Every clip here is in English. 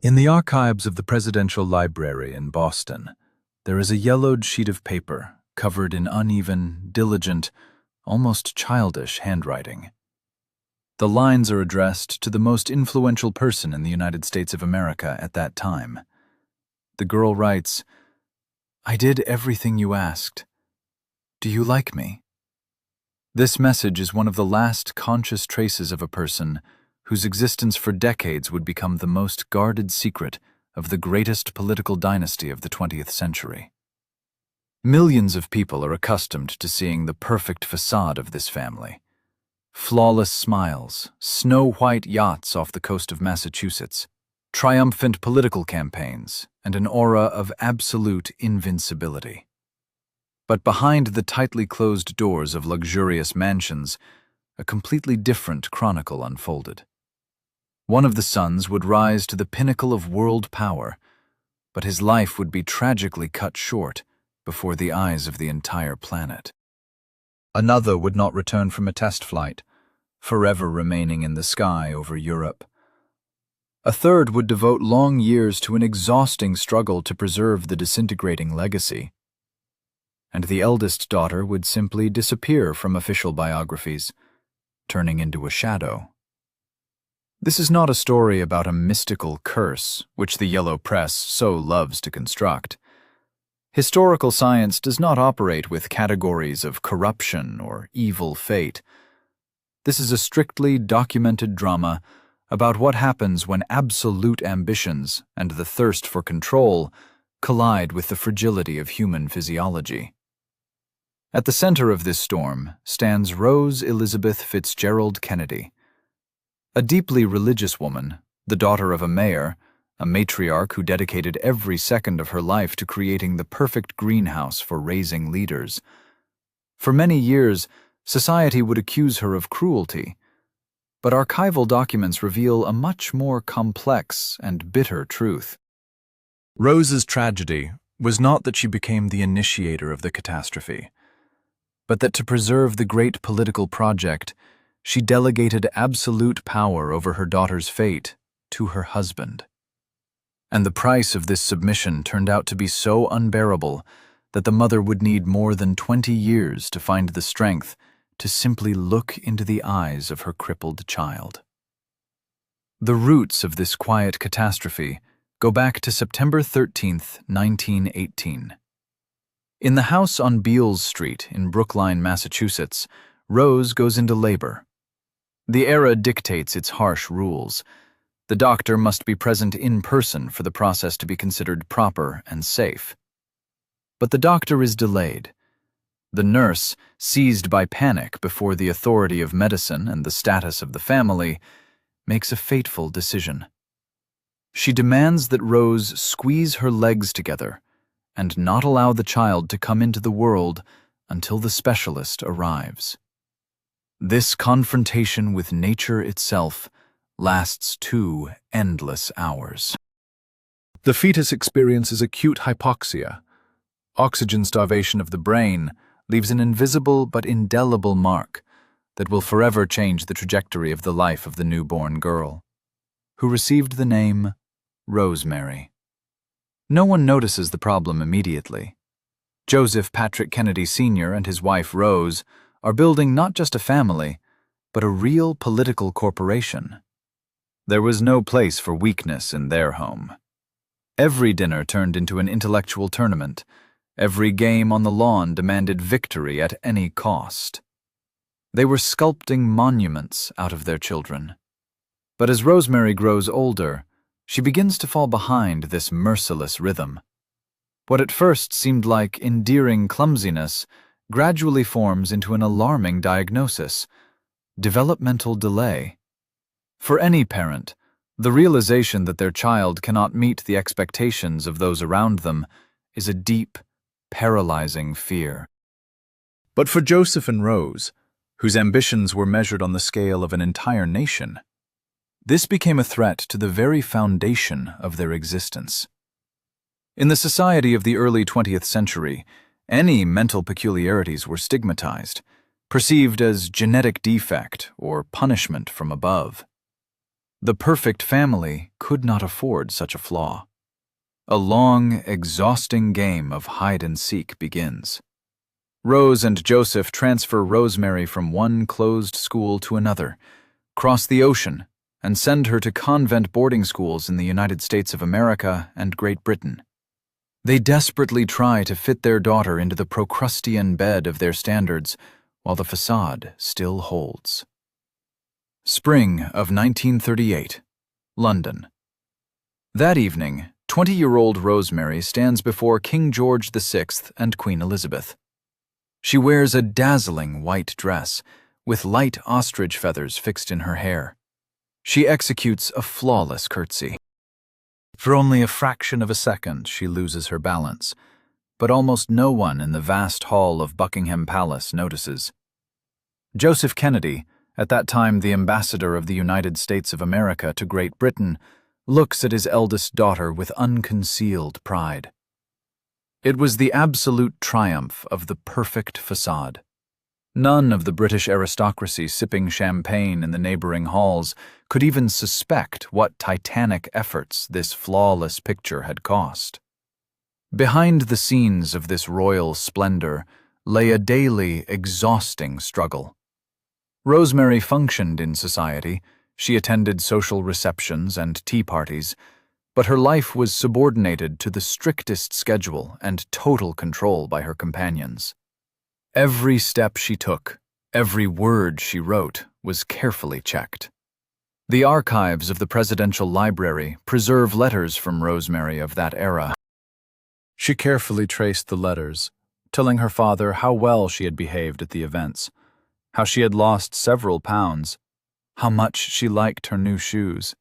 In the archives of the Presidential Library in Boston, there is a yellowed sheet of paper covered in uneven, diligent, almost childish handwriting. The lines are addressed to the most influential person in the United States of America at that time. The girl writes, "I did everything you asked. Do you like me?" This message is one of the last conscious traces of a person whose existence for decades would become the most guarded secret of the greatest political dynasty of the 20th century. Millions of people are accustomed to seeing the perfect facade of this family. Flawless smiles, snow-white yachts off the coast of Massachusetts, triumphant political campaigns, and an aura of absolute invincibility. But behind the tightly closed doors of luxurious mansions, a completely different chronicle unfolded. One of the sons would rise to the pinnacle of world power, but his life would be tragically cut short before the eyes of the entire planet. Another would not return from a test flight, forever remaining in the sky over Europe. A third would devote long years to an exhausting struggle to preserve the disintegrating legacy. And the eldest daughter would simply disappear from official biographies, turning into a shadow. This is not a story about a mystical curse, which the yellow press so loves to construct. Historical science does not operate with categories of corruption or evil fate. This is a strictly documented drama about what happens when absolute ambitions and the thirst for control collide with the fragility of human physiology. At the center of this storm stands Rose Elizabeth Fitzgerald Kennedy. A deeply religious woman, the daughter of a mayor, a matriarch who dedicated every second of her life to creating the perfect greenhouse for raising leaders. For many years, society would accuse her of cruelty, but archival documents reveal a much more complex and bitter truth. Rose's tragedy was not that she became the initiator of the catastrophe, but that to preserve the great political project, she delegated absolute power over her daughter's fate to her husband. And the price of this submission turned out to be so unbearable that the mother would need more than 20 years to find the strength to simply look into the eyes of her crippled child. The roots of this quiet catastrophe go back to September 13, 1918. In the house on Beals Street in Brookline, Massachusetts, Rose goes into labor. The era dictates its harsh rules. The doctor must be present in person for the process to be considered proper and safe. But the doctor is delayed. The nurse, seized by panic before the authority of medicine and the status of the family, makes a fateful decision. She demands that Rose squeeze her legs together and not allow the child to come into the world until the specialist arrives. This confrontation with nature itself lasts 2 endless hours. The fetus experiences acute hypoxia. Oxygen starvation of the brain leaves an invisible but indelible mark that will forever change the trajectory of the life of the newborn girl, who received the name Rosemary. No one notices the problem immediately. Joseph Patrick Kennedy Sr. and his wife Rose are building not just a family, but a real political corporation. There was no place for weakness in their home. Every dinner turned into an intellectual tournament. Every game on the lawn demanded victory at any cost. They were sculpting monuments out of their children. But as Rosemary grows older, she begins to fall behind this merciless rhythm. What at first seemed like endearing clumsiness gradually forms into an alarming diagnosis: developmental delay. For any parent, the realization that their child cannot meet the expectations of those around them is a deep, paralyzing fear. But for Joseph and Rose, whose ambitions were measured on the scale of an entire nation, this became a threat to the very foundation of their existence. In the society of the early 20th century, any mental peculiarities were stigmatized, perceived as genetic defect or punishment from above. The perfect family could not afford such a flaw. A long, exhausting game of hide-and-seek begins. Rose and Joseph transfer Rosemary from one closed school to another, cross the ocean, and send her to convent boarding schools in the United States of America and Great Britain. They desperately try to fit their daughter into the Procrustean bed of their standards, while the facade still holds. Spring of 1938, London. That evening, 20-year-old Rosemary stands before King George VI and Queen Elizabeth. She wears a dazzling white dress, with light ostrich feathers fixed in her hair. She executes a flawless curtsy. For only a fraction of a second, she loses her balance, but almost no one in the vast hall of Buckingham Palace notices. Joseph Kennedy, at that time the ambassador of the United States of America to Great Britain, looks at his eldest daughter with unconcealed pride. It was the absolute triumph of the perfect facade. None of the British aristocracy sipping champagne in the neighboring halls could even suspect what titanic efforts this flawless picture had cost. Behind the scenes of this royal splendor lay a daily, exhausting struggle. Rosemary functioned in society. She attended social receptions and tea parties, but her life was subordinated to the strictest schedule and total control by her companions. Every step she took, every word she wrote, was carefully checked. The archives of the Presidential Library preserve letters from Rosemary of that era. She carefully traced the letters, telling her father how well she had behaved at the events, how she had lost several pounds, how much she liked her new shoes.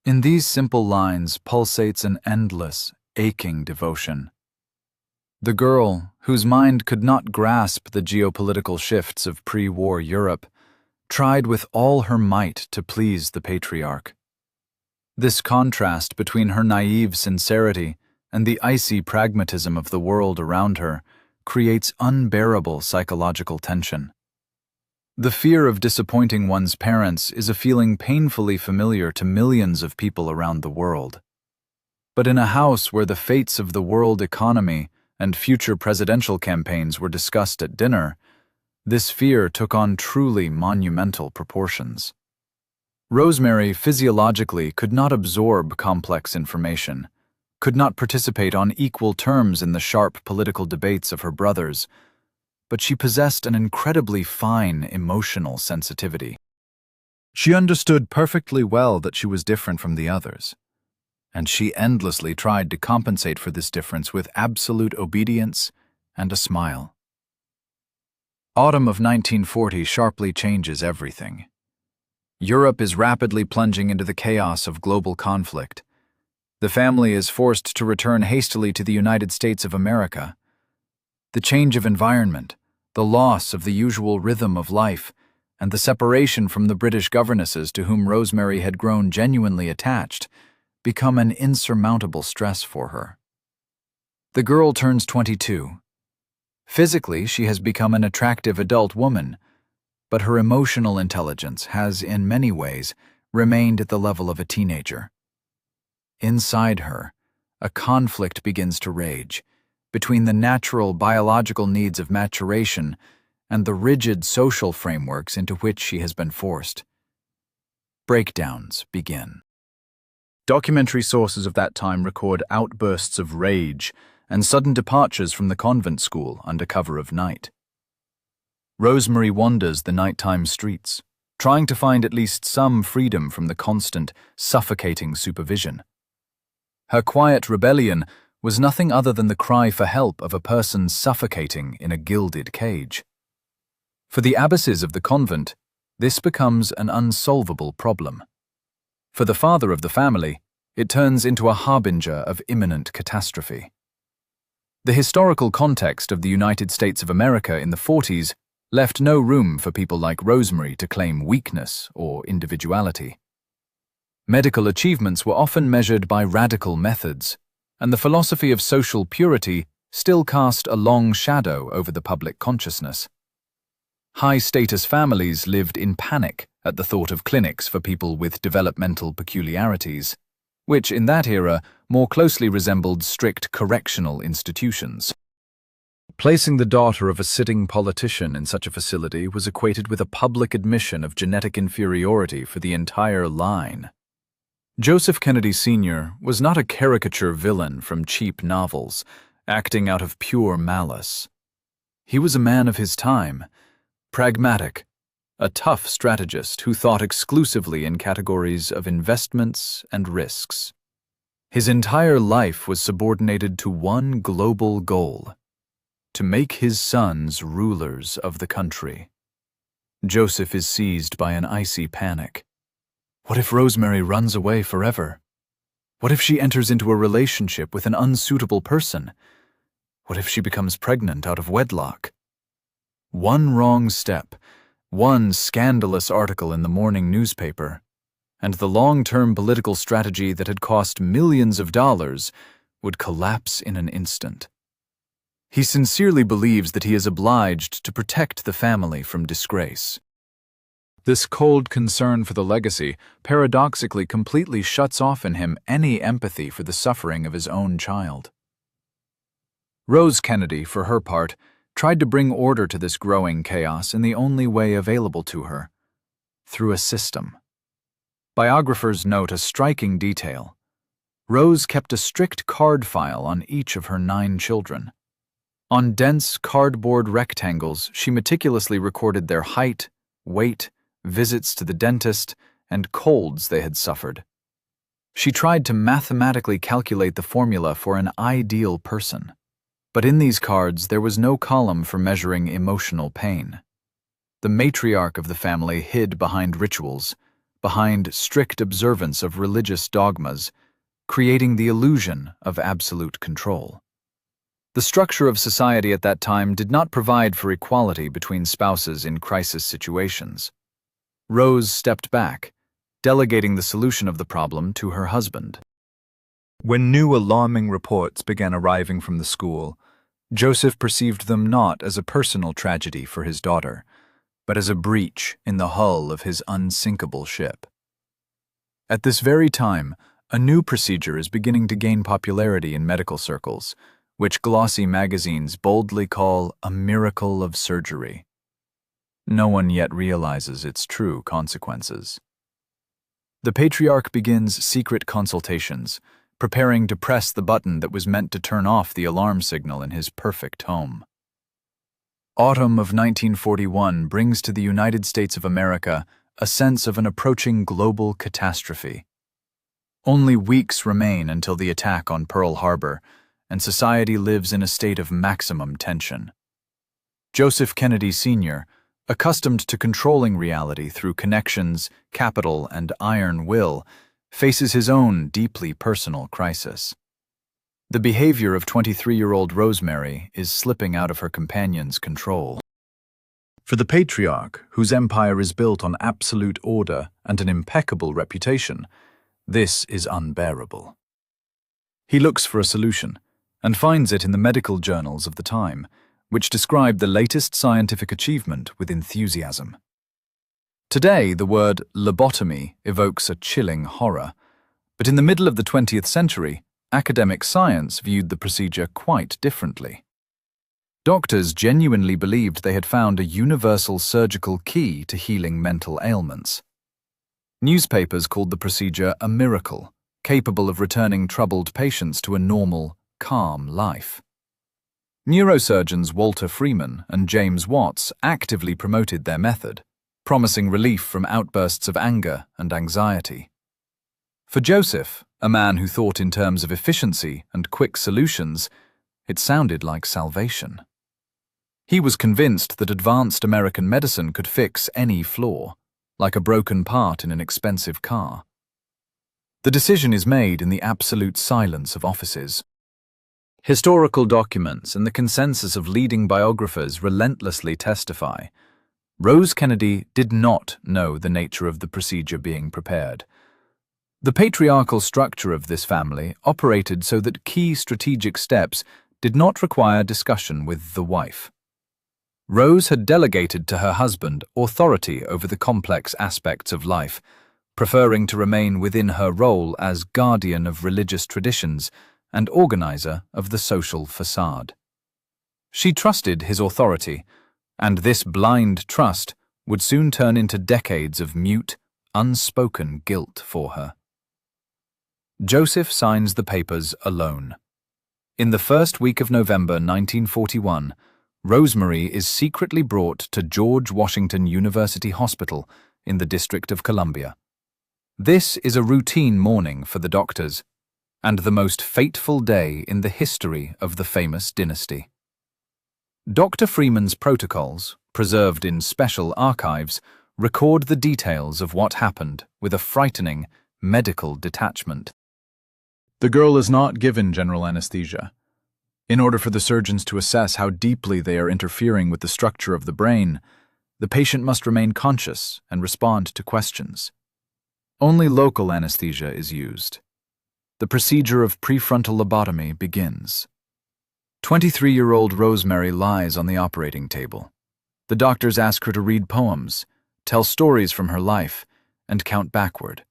In these simple lines pulsates an endless, aching devotion. The girl, whose mind could not grasp the geopolitical shifts of pre-war Europe, tried with all her might to please the patriarch. This contrast between her naive sincerity and the icy pragmatism of the world around her creates unbearable psychological tension. The fear of disappointing one's parents is a feeling painfully familiar to millions of people around the world. But in a house where the fates of the world economy and future presidential campaigns were discussed at dinner, this fear took on truly monumental proportions. Rosemary physiologically could not absorb complex information, could not participate on equal terms in the sharp political debates of her brothers, but she possessed an incredibly fine emotional sensitivity. She understood perfectly well that she was different from the others, and she endlessly tried to compensate for this difference with absolute obedience and a smile. Autumn of 1940 sharply changes everything. Europe is rapidly plunging into the chaos of global conflict. The family is forced to return hastily to the United States of America. The change of environment, the loss of the usual rhythm of life, and the separation from the British governesses to whom Rosemary had grown genuinely attached become an insurmountable stress for her. The girl turns 22. Physically, she has become an attractive adult woman, but her emotional intelligence has, in many ways, remained at the level of a teenager. Inside her, a conflict begins to rage between the natural biological needs of maturation and the rigid social frameworks into which she has been forced. Breakdowns begin. Documentary sources of that time record outbursts of rage and sudden departures from the convent school under cover of night. Rosemary wanders the nighttime streets, trying to find at least some freedom from the constant, suffocating supervision. Her quiet rebellion was nothing other than the cry for help of a person suffocating in a gilded cage. For the abbesses of the convent, this becomes an unsolvable problem. For the father of the family, it turns into a harbinger of imminent catastrophe. The historical context of the United States of America in the 40s left no room for people like Rosemary to claim weakness or individuality. Medical achievements were often measured by radical methods, and the philosophy of social purity still cast a long shadow over the public consciousness. High-status families lived in panic at the thought of clinics for people with developmental peculiarities, which in that era more closely resembled strict correctional institutions. Placing the daughter of a sitting politician in such a facility was equated with a public admission of genetic inferiority for the entire line. Joseph Kennedy Sr. was not a caricature villain from cheap novels, acting out of pure malice. He was a man of his time, pragmatic, a tough strategist who thought exclusively in categories of investments and risks. His entire life was subordinated to one global goal: to make his sons rulers of the country. Joseph is seized by an icy panic. What if Rosemary runs away forever? What if she enters into a relationship with an unsuitable person? What if she becomes pregnant out of wedlock? One wrong step, one scandalous article in the morning newspaper, and the long-term political strategy that had cost millions of dollars would collapse in an instant. He sincerely believes that he is obliged to protect the family from disgrace. This cold concern for the legacy paradoxically completely shuts off in him any empathy for the suffering of his own child. Rose Kennedy, for her part, tried to bring order to this growing chaos in the only way available to her: through a system. Biographers note a striking detail. Rose kept a strict card file on each of her 9 children. On dense cardboard rectangles, she meticulously recorded their height, weight, visits to the dentist, and colds they had suffered. She tried to mathematically calculate the formula for an ideal person. But in these cards there was no column for measuring emotional pain. The matriarch of the family hid behind rituals, behind strict observance of religious dogmas, creating the illusion of absolute control. The structure of society at that time did not provide for equality between spouses in crisis situations. Rose stepped back, delegating the solution of the problem to her husband. When new alarming reports began arriving from the school, Joseph perceived them not as a personal tragedy for his daughter, but as a breach in the hull of his unsinkable ship. At this very time, a new procedure is beginning to gain popularity in medical circles, which glossy magazines boldly call a miracle of surgery. No one yet realizes its true consequences. The patriarch begins secret consultations, preparing to press the button that was meant to turn off the alarm signal in his perfect home. Autumn of 1941 brings to the United States of America a sense of an approaching global catastrophe. Only weeks remain until the attack on Pearl Harbor, and society lives in a state of maximum tension. Joseph Kennedy Sr., accustomed to controlling reality through connections, capital, and iron will, faces his own deeply personal crisis. The behavior of 23-year-old Rosemary is slipping out of her companion's control. For the patriarch, whose empire is built on absolute order and an impeccable reputation, this is unbearable. He looks for a solution, and finds it in the medical journals of the time, which describe the latest scientific achievement with enthusiasm. Today, the word lobotomy evokes a chilling horror, but in the middle of the 20th century, academic science viewed the procedure quite differently. Doctors genuinely believed they had found a universal surgical key to healing mental ailments. Newspapers called the procedure a miracle, capable of returning troubled patients to a normal, calm life. Neurosurgeons Walter Freeman and James Watts actively promoted their method, promising relief from outbursts of anger and anxiety. For Joseph, a man who thought in terms of efficiency and quick solutions, it sounded like salvation. He was convinced that advanced American medicine could fix any flaw, like a broken part in an expensive car. The decision is made in the absolute silence of offices. Historical documents and the consensus of leading biographers relentlessly testify. Rose Kennedy did not know the nature of the procedure being prepared. The patriarchal structure of this family operated so that key strategic steps did not require discussion with the wife. Rose had delegated to her husband authority over the complex aspects of life, preferring to remain within her role as guardian of religious traditions and organizer of the social facade. She trusted his authority, and this blind trust would soon turn into decades of mute, unspoken guilt for her. Joseph signs the papers alone. In the first week of November 1941, Rosemary is secretly brought to George Washington University Hospital in the District of Columbia. This is a routine morning for the doctors, and the most fateful day in the history of the famous dynasty. Dr. Freeman's protocols, preserved in special archives, record the details of what happened with a frightening medical detachment. The girl is not given general anesthesia. In order for the surgeons to assess how deeply they are interfering with the structure of the brain, the patient must remain conscious and respond to questions. Only local anesthesia is used. The procedure of prefrontal lobotomy begins. 23-year-old Rosemary lies on the operating table. The doctors ask her to read poems, tell stories from her life, and count backward.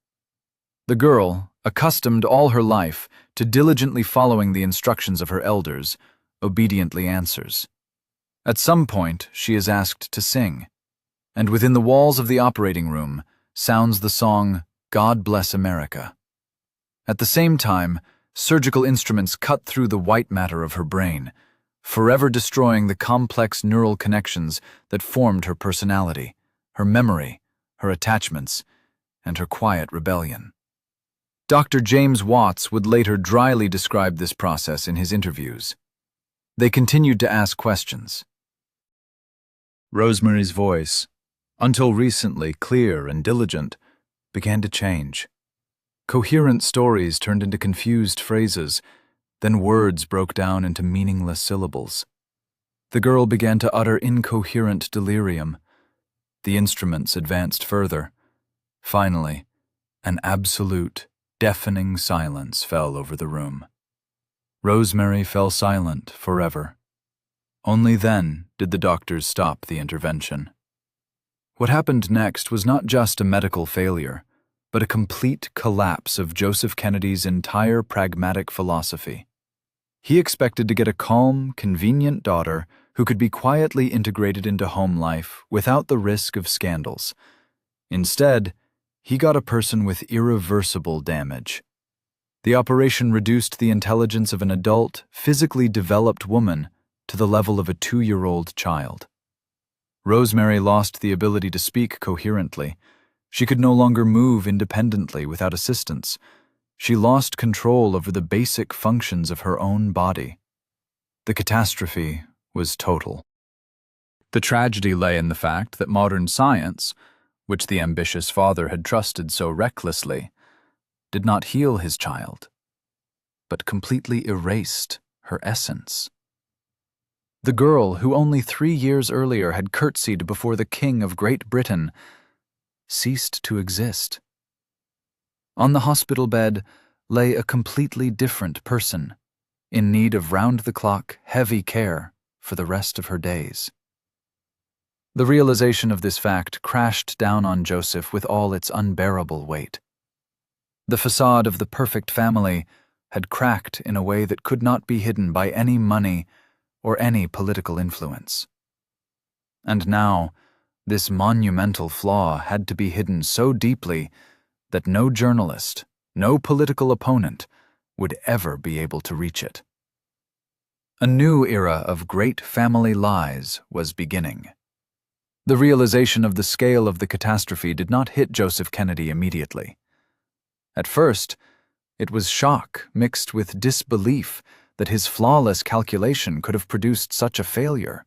The girl, accustomed all her life to diligently following the instructions of her elders, obediently answers. At some point, she is asked to sing, and within the walls of the operating room sounds the song, "God Bless America." At the same time, surgical instruments cut through the white matter of her brain, forever destroying the complex neural connections that formed her personality, her memory, her attachments, and her quiet rebellion. Dr. James Watts would later dryly describe this process in his interviews. They continued to ask questions. Rosemary's voice, until recently clear and diligent, began to change. Coherent stories turned into confused phrases, then words broke down into meaningless syllables. The girl began to utter incoherent delirium. The instruments advanced further. Finally, an absolute, deafening silence fell over the room. Rosemary fell silent forever. Only then did the doctors stop the intervention. What happened next was not just a medical failure, but a complete collapse of Joseph Kennedy's entire pragmatic philosophy. He expected to get a calm, convenient daughter who could be quietly integrated into home life without the risk of scandals. Instead, he got a person with irreversible damage. The operation reduced the intelligence of an adult, physically developed woman to the level of a 2-year-old child. Rosemary lost the ability to speak coherently. She could no longer move independently without assistance. She lost control over the basic functions of her own body. The catastrophe was total. The tragedy lay in the fact that modern science, which the ambitious father had trusted so recklessly, did not heal his child, but completely erased her essence. The girl who only 3 years earlier had curtsied before the King of Great Britain ceased to exist. On the hospital bed lay a completely different person, in need of round-the-clock, heavy care for the rest of her days. The realization of this fact crashed down on Joseph with all its unbearable weight. The facade of the perfect family had cracked in a way that could not be hidden by any money or any political influence. And now, this monumental flaw had to be hidden so deeply that no journalist, no political opponent, would ever be able to reach it. A new era of great family lies was beginning. The realization of the scale of the catastrophe did not hit Joseph Kennedy immediately. At first, it was shock mixed with disbelief that his flawless calculation could have produced such a failure.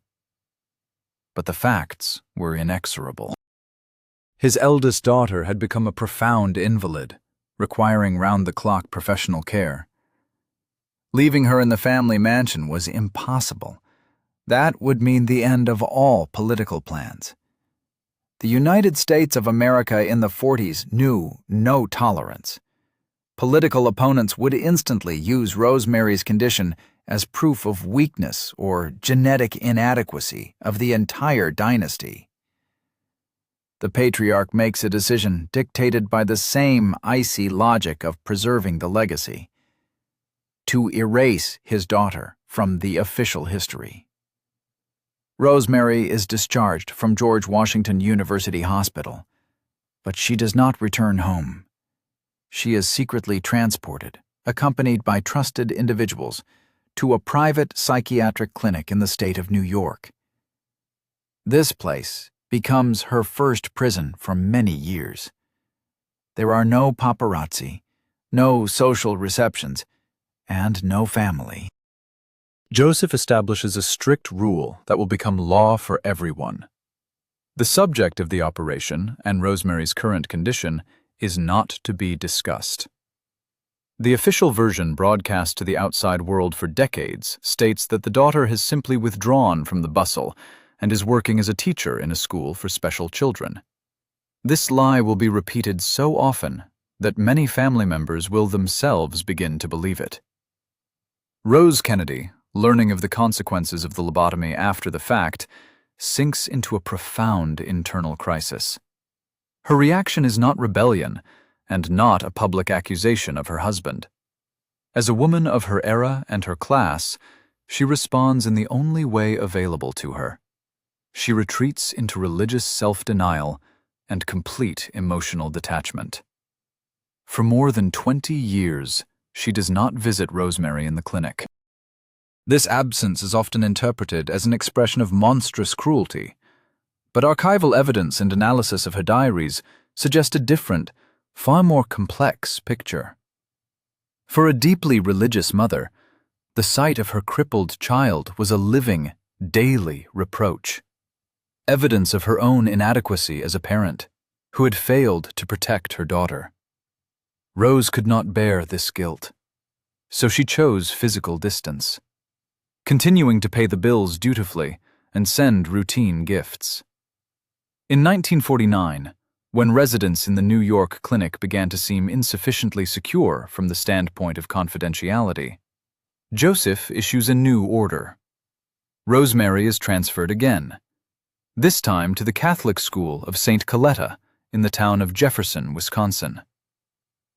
But the facts were inexorable. His eldest daughter had become a profound invalid, requiring round-the-clock professional care. Leaving her in the family mansion was impossible. That would mean the end of all political plans. The United States of America in the 40s knew no tolerance. Political opponents would instantly use Rosemary's condition as proof of weakness or genetic inadequacy of the entire dynasty. The patriarch makes a decision dictated by the same icy logic of preserving the legacy: to erase his daughter from the official history. Rosemary is discharged from George Washington University Hospital, but she does not return home. She is secretly transported, accompanied by trusted individuals, to a private psychiatric clinic in the state of New York. This place becomes her first prison for many years. There are no paparazzi, no social receptions, and no family. Joseph establishes a strict rule that will become law for everyone. The subject of the operation and Rosemary's current condition is not to be discussed. The official version broadcast to the outside world for decades states that the daughter has simply withdrawn from the bustle and is working as a teacher in a school for special children. This lie will be repeated so often that many family members will themselves begin to believe it. Rose Kennedy, learning of the consequences of the lobotomy after the fact, sinks into a profound internal crisis. Her reaction is not rebellion, and not a public accusation of her husband. As a woman of her era and her class, she responds in the only way available to her. She retreats into religious self-denial and complete emotional detachment. For more than 20 years, she does not visit Rosemary in the clinic. This absence is often interpreted as an expression of monstrous cruelty, but archival evidence and analysis of her diaries suggest a different, far more complex picture. For a deeply religious mother, the sight of her crippled child was a living, daily reproach, evidence of her own inadequacy as a parent who had failed to protect her daughter. Rose could not bear this guilt, so she chose physical distance, continuing to pay the bills dutifully and send routine gifts. In 1949, when residence in the New York clinic began to seem insufficiently secure from the standpoint of confidentiality, Joseph issues a new order. Rosemary is transferred again, this time to the Catholic school of St. Coletta in the town of Jefferson, Wisconsin.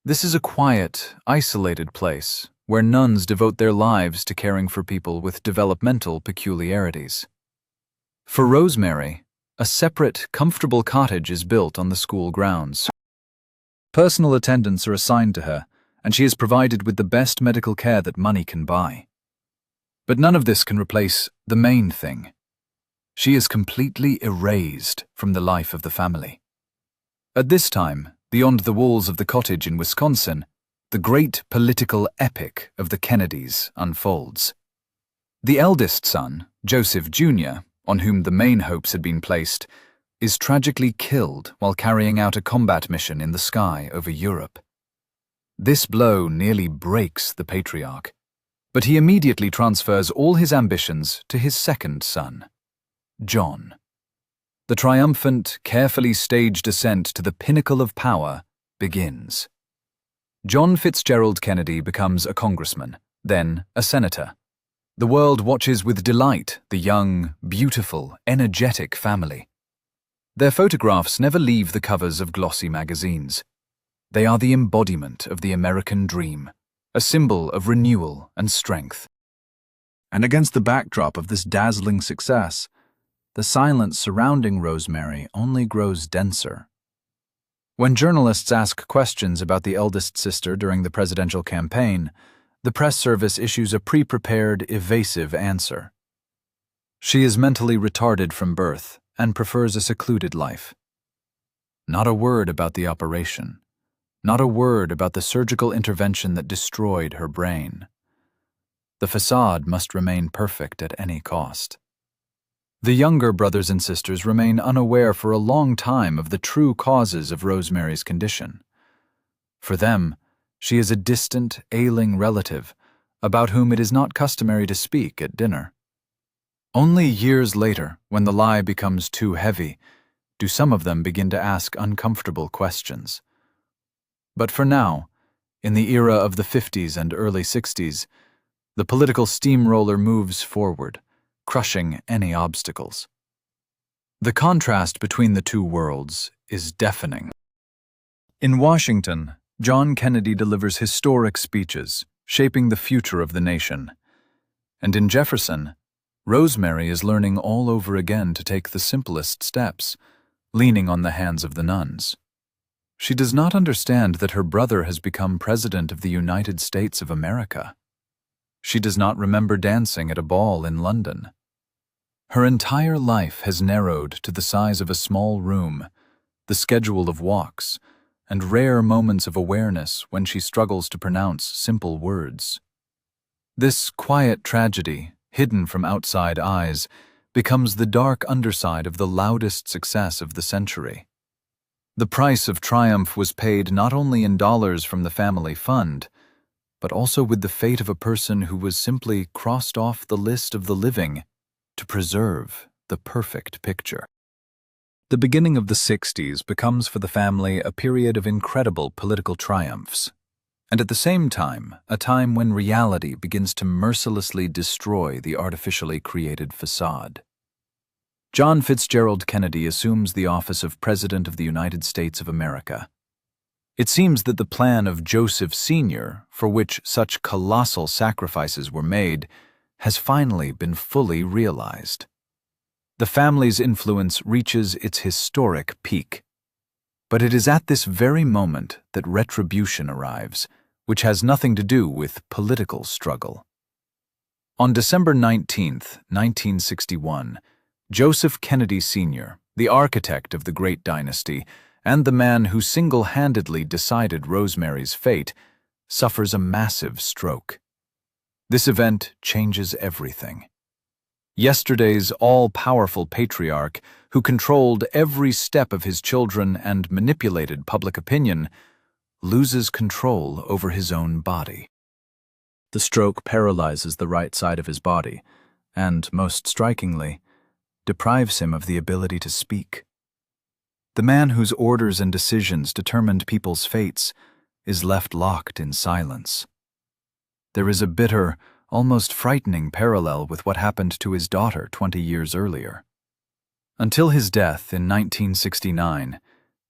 This is a quiet, isolated place where nuns devote their lives to caring for people with developmental peculiarities. For Rosemary, a separate, comfortable cottage is built on the school grounds. Personal attendants are assigned to her, and she is provided with the best medical care that money can buy. But none of this can replace the main thing. She is completely erased from the life of the family. At this time, beyond the walls of the cottage in Wisconsin, the great political epic of the Kennedys unfolds. The eldest son, Joseph Jr., on whom the main hopes had been placed, is tragically killed while carrying out a combat mission in the sky over Europe. This blow nearly breaks the patriarch, but he immediately transfers all his ambitions to his second son, John. The triumphant, carefully staged ascent to the pinnacle of power begins. John Fitzgerald Kennedy becomes a congressman, then a senator. The world watches with delight the young, beautiful, energetic family. Their photographs never leave the covers of glossy magazines. They are the embodiment of the American dream, a symbol of renewal and strength. And against the backdrop of this dazzling success, the silence surrounding Rosemary only grows denser. When journalists ask questions about the eldest sister during the presidential campaign, the press service issues a pre-prepared, evasive answer. She is mentally retarded from birth and prefers a secluded life. Not a word about the operation. Not a word about the surgical intervention that destroyed her brain. The facade must remain perfect at any cost. The younger brothers and sisters remain unaware for a long time of the true causes of Rosemary's condition. For them, she is a distant, ailing relative about whom it is not customary to speak at dinner. Only years later, when the lie becomes too heavy, do some of them begin to ask uncomfortable questions. But for now, In the era of the 50s and early 60s, the political steamroller moves forward, crushing any obstacles. The contrast between the two worlds is deafening. In Washington, John Kennedy delivers historic speeches, shaping the future of the nation. And in Jefferson, Rosemary is learning all over again to take the simplest steps, leaning on the hands of the nuns. She does not understand that her brother has become President of the United States of America. She does not remember dancing at a ball in London. Her entire life has narrowed to the size of a small room, the schedule of walks, and rare moments of awareness when she struggles to pronounce simple words. This quiet tragedy, hidden from outside eyes, becomes the dark underside of the loudest success of the century. The price of triumph was paid not only in dollars from the family fund, but also with the fate of a person who was simply crossed off the list of the living to preserve the perfect picture. The beginning of the 60s becomes for the family a period of incredible political triumphs, and at the same time, a time when reality begins to mercilessly destroy the artificially created facade. John Fitzgerald Kennedy assumes the office of President of the United States of America. It seems that the plan of Joseph Sr., for which such colossal sacrifices were made, has finally been fully realized. The family's influence reaches its historic peak. But it is at this very moment that retribution arrives, which has nothing to do with political struggle. On December 19, 1961, Joseph Kennedy Sr., the architect of the great dynasty, and the man who single-handedly decided Rosemary's fate, suffers a massive stroke. This event changes everything. Yesterday's all-powerful patriarch, who controlled every step of his children and manipulated public opinion, loses control over his own body. The stroke paralyzes the right side of his body and, most strikingly, deprives him of the ability to speak. The man whose orders and decisions determined people's fates is left locked in silence. There is a bitter, almost frightening parallel with what happened to his daughter 20 years earlier. Until his death in 1969,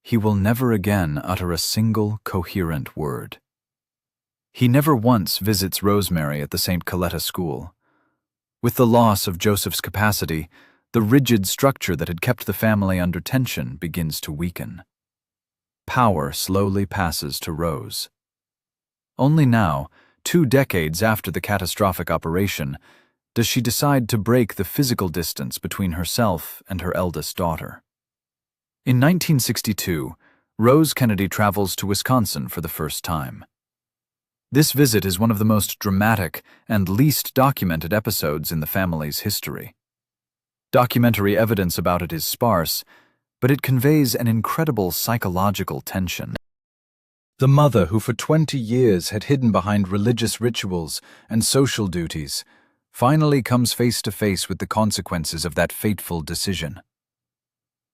he will never again utter a single coherent word. He never once visits Rosemary at the St. Coletta School. With the loss of Joseph's capacity, the rigid structure that had kept the family under tension begins to weaken. Power slowly passes to Rose. Only now, 2 decades after the catastrophic operation, does she decide to break the physical distance between herself and her eldest daughter. In 1962, Rose Kennedy travels to Wisconsin for the first time. This visit is one of the most dramatic and least documented episodes in the family's history. Documentary evidence about it is sparse, but it conveys an incredible psychological tension. The mother who for 20 years had hidden behind religious rituals and social duties finally comes face to face with the consequences of that fateful decision.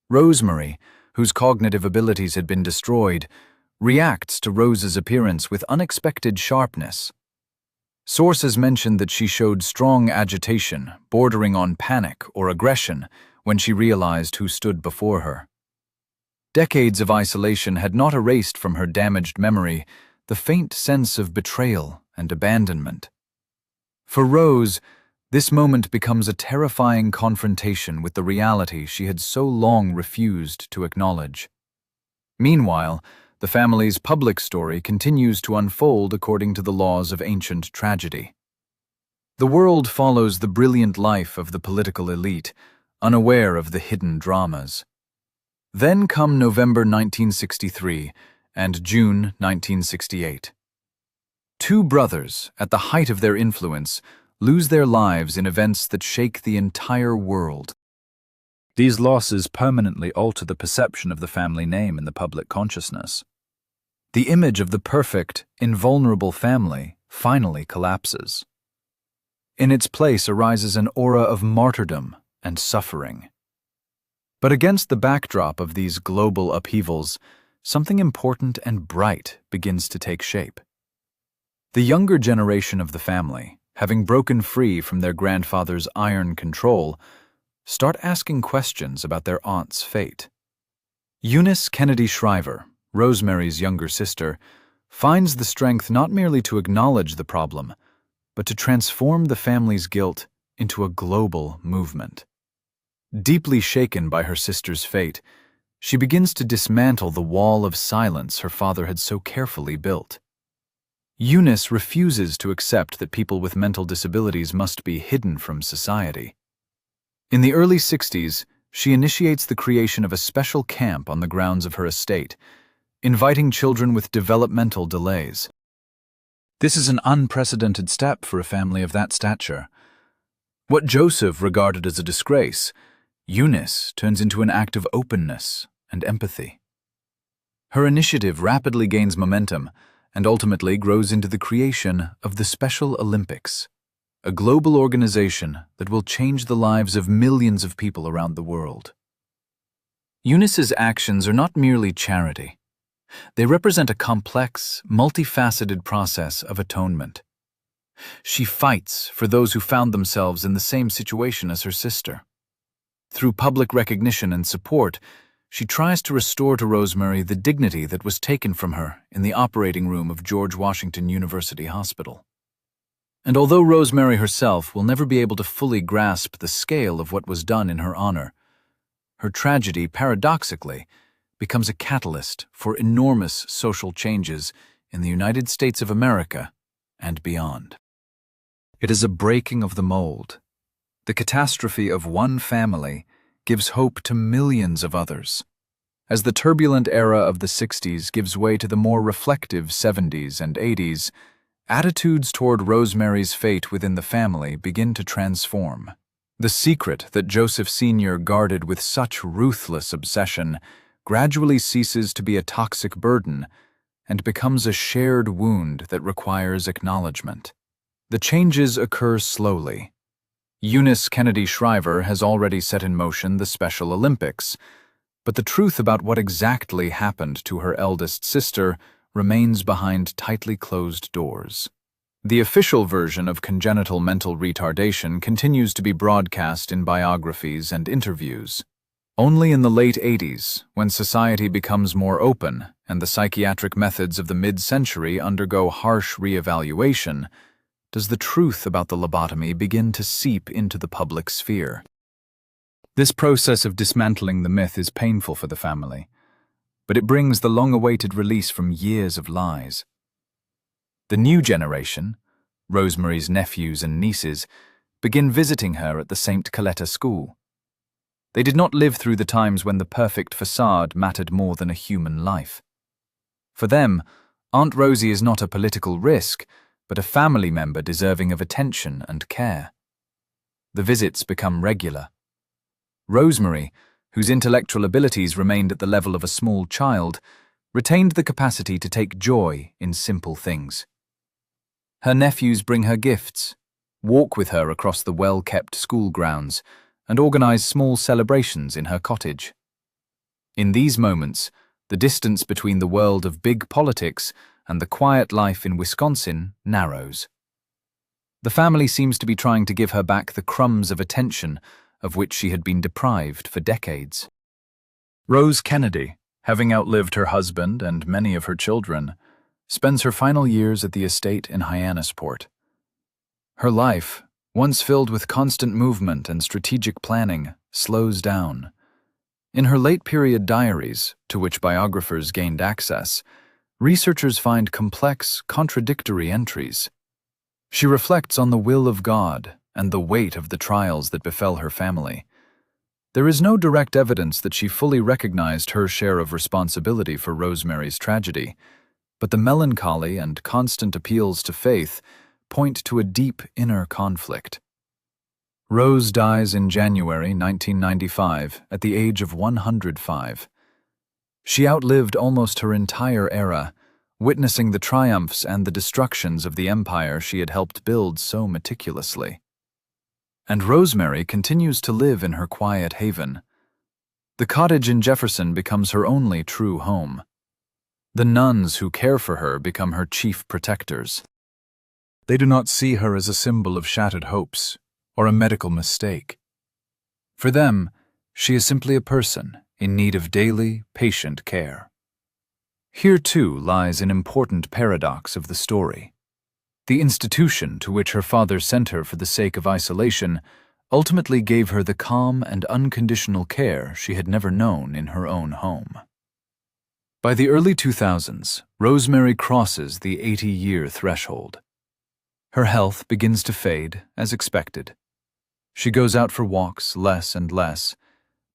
Rosemary, whose cognitive abilities had been destroyed, reacts to Rose's appearance with unexpected sharpness. Sources mention that she showed strong agitation, bordering on panic or aggression, when she realized who stood before her. Decades of isolation had not erased from her damaged memory the faint sense of betrayal and abandonment. For Rose, this moment becomes a terrifying confrontation with the reality she had so long refused to acknowledge. Meanwhile, the family's public story continues to unfold according to the laws of ancient tragedy. The world follows the brilliant life of the political elite, unaware of the hidden dramas. Then come November 1963 and June 1968. 2 brothers, at the height of their influence, lose their lives in events that shake the entire world. These losses permanently alter the perception of the family name in the public consciousness. The image of the perfect, invulnerable family finally collapses. In its place arises an aura of martyrdom and suffering. But against the backdrop of these global upheavals, something important and bright begins to take shape. The younger generation of the family, having broken free from their grandfather's iron control, start asking questions about their aunt's fate. Eunice Kennedy Shriver, Rosemary's younger sister, finds the strength not merely to acknowledge the problem, but to transform the family's guilt into a global movement. Deeply shaken by her sister's fate, she begins to dismantle the wall of silence her father had so carefully built. Eunice refuses to accept that people with mental disabilities must be hidden from society. In the early 60s, she initiates the creation of a special camp on the grounds of her estate, inviting children with developmental delays. This is an unprecedented step for a family of that stature. What Joseph regarded as a disgrace, Eunice turns into an act of openness and empathy. Her initiative rapidly gains momentum and ultimately grows into the creation of the Special Olympics, a global organization that will change the lives of millions of people around the world. Eunice's actions are not merely charity. They represent a complex, multifaceted process of atonement. She fights for those who found themselves in the same situation as her sister. Through public recognition and support, she tries to restore to Rosemary the dignity that was taken from her in the operating room of George Washington University Hospital. And although Rosemary herself will never be able to fully grasp the scale of what was done in her honor, her tragedy, paradoxically, becomes a catalyst for enormous social changes in the United States of America and beyond. It is a breaking of the mold. The catastrophe of one family gives hope to millions of others. As the turbulent era of the 60s gives way to the more reflective 70s and 80s, attitudes toward Rosemary's fate within the family begin to transform. The secret that Joseph Sr. guarded with such ruthless obsession gradually ceases to be a toxic burden and becomes a shared wound that requires acknowledgement. The changes occur slowly. Eunice Kennedy Shriver has already set in motion the Special Olympics, but the truth about what exactly happened to her eldest sister remains behind tightly closed doors. The official version of congenital mental retardation continues to be broadcast in biographies and interviews. Only in the late 80s, when society becomes more open and the psychiatric methods of the mid-century undergo harsh re-evaluation, does the truth about the lobotomy begin to seep into the public sphere. This process of dismantling the myth is painful for the family, but it brings the long-awaited release from years of lies. The new generation, Rosemary's nephews and nieces, begin visiting her at the St. Coletta School. They did not live through the times when the perfect facade mattered more than a human life. For them, Aunt Rosie is not a political risk, but a family member deserving of attention and care. The visits become regular. Rosemary, whose intellectual abilities remained at the level of a small child, retained the capacity to take joy in simple things. Her nephews bring her gifts, walk with her across the well-kept school grounds, and organize small celebrations in her cottage. In these moments, the distance between the world of big politics and the quiet life in Wisconsin narrows. The family seems to be trying to give her back the crumbs of attention of which she had been deprived for decades. Rose Kennedy, having outlived her husband and many of her children, spends her final years at the estate in Hyannisport. Her life, once filled with constant movement and strategic planning, slows down. In her late-period diaries, to which biographers gained access, researchers find complex, contradictory entries. She reflects on the will of God and the weight of the trials that befell her family. There is no direct evidence that she fully recognized her share of responsibility for Rosemary's tragedy, but the melancholy and constant appeals to faith point to a deep inner conflict. Rose dies in January 1995 at the age of 105. She outlived almost her entire era, witnessing the triumphs and the destructions of the empire she had helped build so meticulously. And Rosemary continues to live in her quiet haven. The cottage in Jefferson becomes her only true home. The nuns who care for her become her chief protectors. They do not see her as a symbol of shattered hopes or a medical mistake. For them, she is simply a person in need of daily, patient care. Here, too, lies an important paradox of the story. The institution to which her father sent her for the sake of isolation ultimately gave her the calm and unconditional care she had never known in her own home. By the early 2000s, Rosemary crosses the 80-year threshold. Her health begins to fade, as expected. She goes out for walks less and less,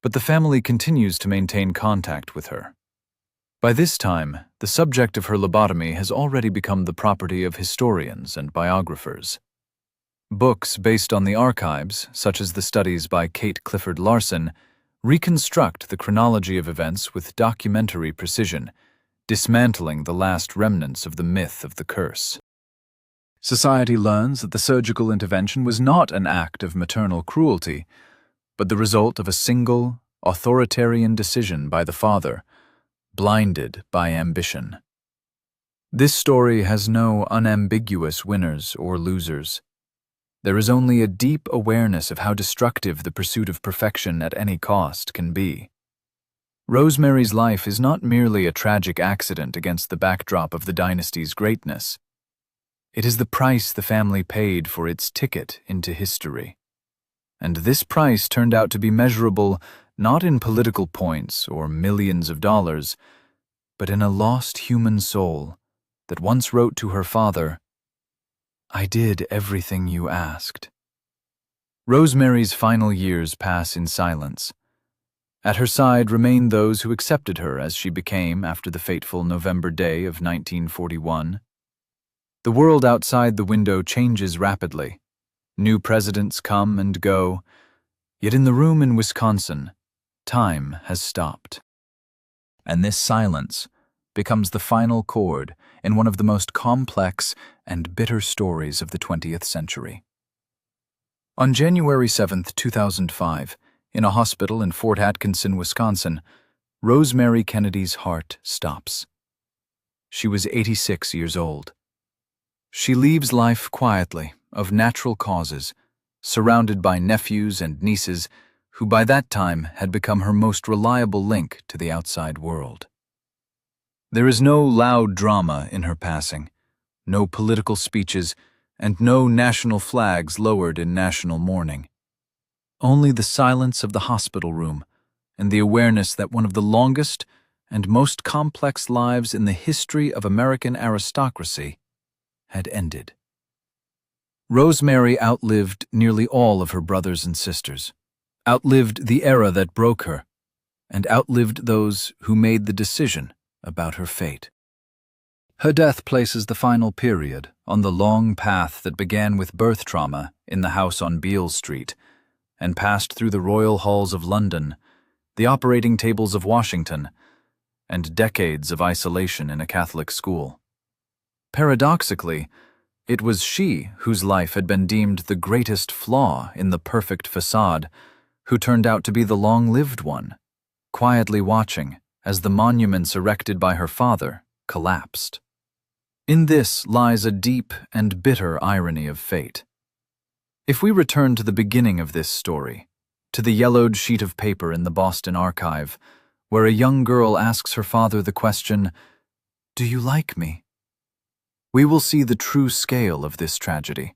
but the family continues to maintain contact with her. By this time, the subject of her lobotomy has already become the property of historians and biographers. Books based on the archives, such as the studies by Kate Clifford Larson, reconstruct the chronology of events with documentary precision, dismantling the last remnants of the myth of the curse. Society learns that the surgical intervention was not an act of maternal cruelty, but the result of a single, authoritarian decision by the father, blinded by ambition. This story has no unambiguous winners or losers. There is only a deep awareness of how destructive the pursuit of perfection at any cost can be. Rosemary's life is not merely a tragic accident against the backdrop of the dynasty's greatness. It is the price the family paid for its ticket into history. And this price turned out to be measurable not in political points or millions of dollars, but in a lost human soul that once wrote to her father, "I did everything you asked." Rosemary's final years pass in silence. At her side remain those who accepted her as she became after the fateful November day of 1941. The world outside the window changes rapidly. New presidents come and go, yet in the room in Wisconsin, time has stopped. And this silence becomes the final chord in one of the most complex and bitter stories of the 20th century. On January 7, 2005, in a hospital in Fort Atkinson, Wisconsin, Rosemary Kennedy's heart stops. She was 86 years old. She leaves life quietly, of natural causes, surrounded by nephews and nieces who by that time had become her most reliable link to the outside world. There is no loud drama in her passing, no political speeches, and no national flags lowered in national mourning. Only the silence of the hospital room and the awareness that one of the longest and most complex lives in the history of American aristocracy had ended. Rosemary outlived nearly all of her brothers and sisters, outlived the era that broke her, and outlived those who made the decision about her fate. Her death places the final period on the long path that began with birth trauma in the house on Beale Street and passed through the royal halls of London, the operating tables of Washington, and decades of isolation in a Catholic school. Paradoxically, it was she whose life had been deemed the greatest flaw in the perfect facade who turned out to be the long-lived one, quietly watching as the monuments erected by her father collapsed. In this lies a deep and bitter irony of fate. If we return to the beginning of this story, to the yellowed sheet of paper in the Boston archive, where a young girl asks her father the question, "Do you like me?" we will see the true scale of this tragedy.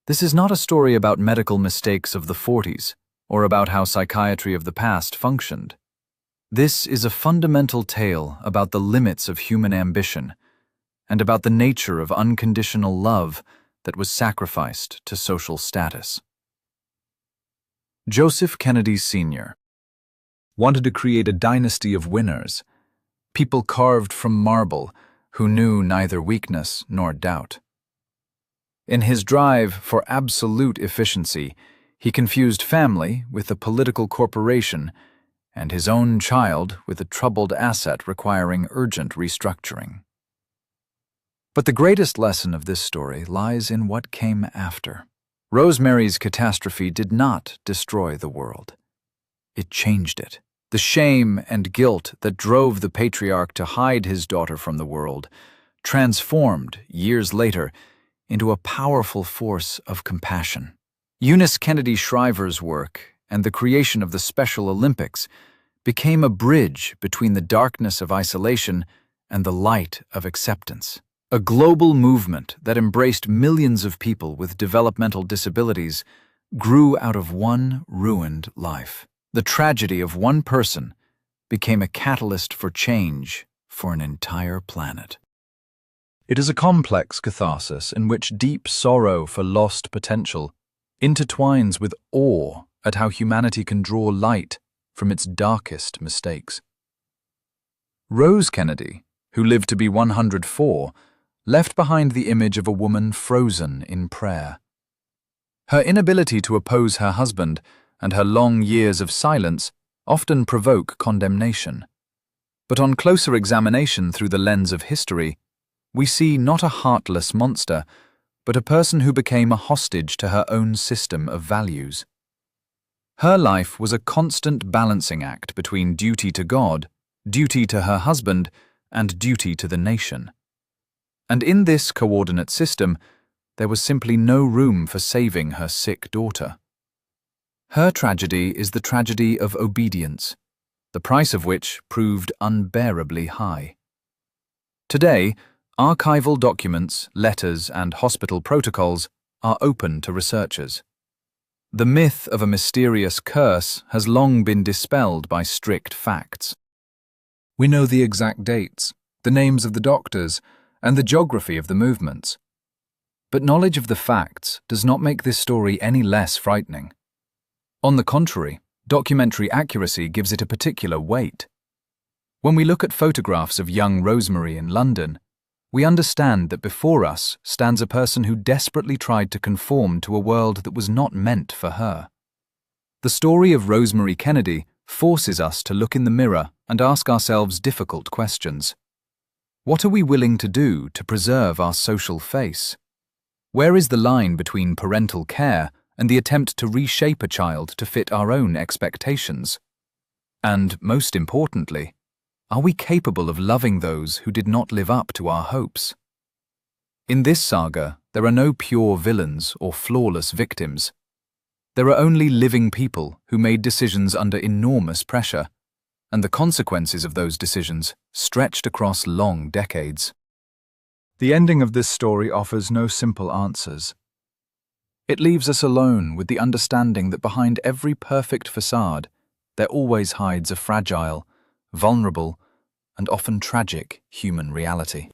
This is not a story about medical mistakes of the 40s or about how psychiatry of the past functioned. This is a fundamental tale about the limits of human ambition and about the nature of unconditional love that was sacrificed to social status. Joseph Kennedy Sr. wanted to create a dynasty of winners, people carved from marble who knew neither weakness nor doubt. In his drive for absolute efficiency, he confused family with a political corporation and his own child with a troubled asset requiring urgent restructuring. But the greatest lesson of this story lies in what came after. Rosemary's catastrophe did not destroy the world. It changed it. The shame and guilt that drove the patriarch to hide his daughter from the world transformed, years later, into a powerful force of compassion. Eunice Kennedy Shriver's work and the creation of the Special Olympics became a bridge between the darkness of isolation and the light of acceptance. A global movement that embraced millions of people with developmental disabilities grew out of one ruined life. The tragedy of one person became a catalyst for change for an entire planet. It is a complex catharsis in which deep sorrow for lost potential intertwines with awe at how humanity can draw light from its darkest mistakes. Rose Kennedy, who lived to be 104, left behind the image of a woman frozen in prayer. Her inability to oppose her husband and her long years of silence often provoke condemnation. But on closer examination through the lens of history, we see not a heartless monster, but a person who became a hostage to her own system of values. Her life was a constant balancing act between duty to God, duty to her husband, and duty to the nation. And in this coordinate system, there was simply no room for saving her sick daughter. Her tragedy is the tragedy of obedience, the price of which proved unbearably high. Today, archival documents, letters, and hospital protocols are open to researchers. The myth of a mysterious curse has long been dispelled by strict facts. We know the exact dates, the names of the doctors, and the geography of the movements. But knowledge of the facts does not make this story any less frightening. On the contrary, documentary accuracy gives it a particular weight. When we look at photographs of young Rosemary in London, we understand that before us stands a person who desperately tried to conform to a world that was not meant for her. The story of Rosemary Kennedy forces us to look in the mirror and ask ourselves difficult questions. What are we willing to do to preserve our social face? Where is the line between parental care and the attempt to reshape a child to fit our own expectations? And, most importantly, are we capable of loving those who did not live up to our hopes? In this saga, there are no pure villains or flawless victims. There are only living people who made decisions under enormous pressure, and the consequences of those decisions stretched across long decades. The ending of this story offers no simple answers. It leaves us alone with the understanding that behind every perfect facade, there always hides a fragile, vulnerable, and often tragic human reality.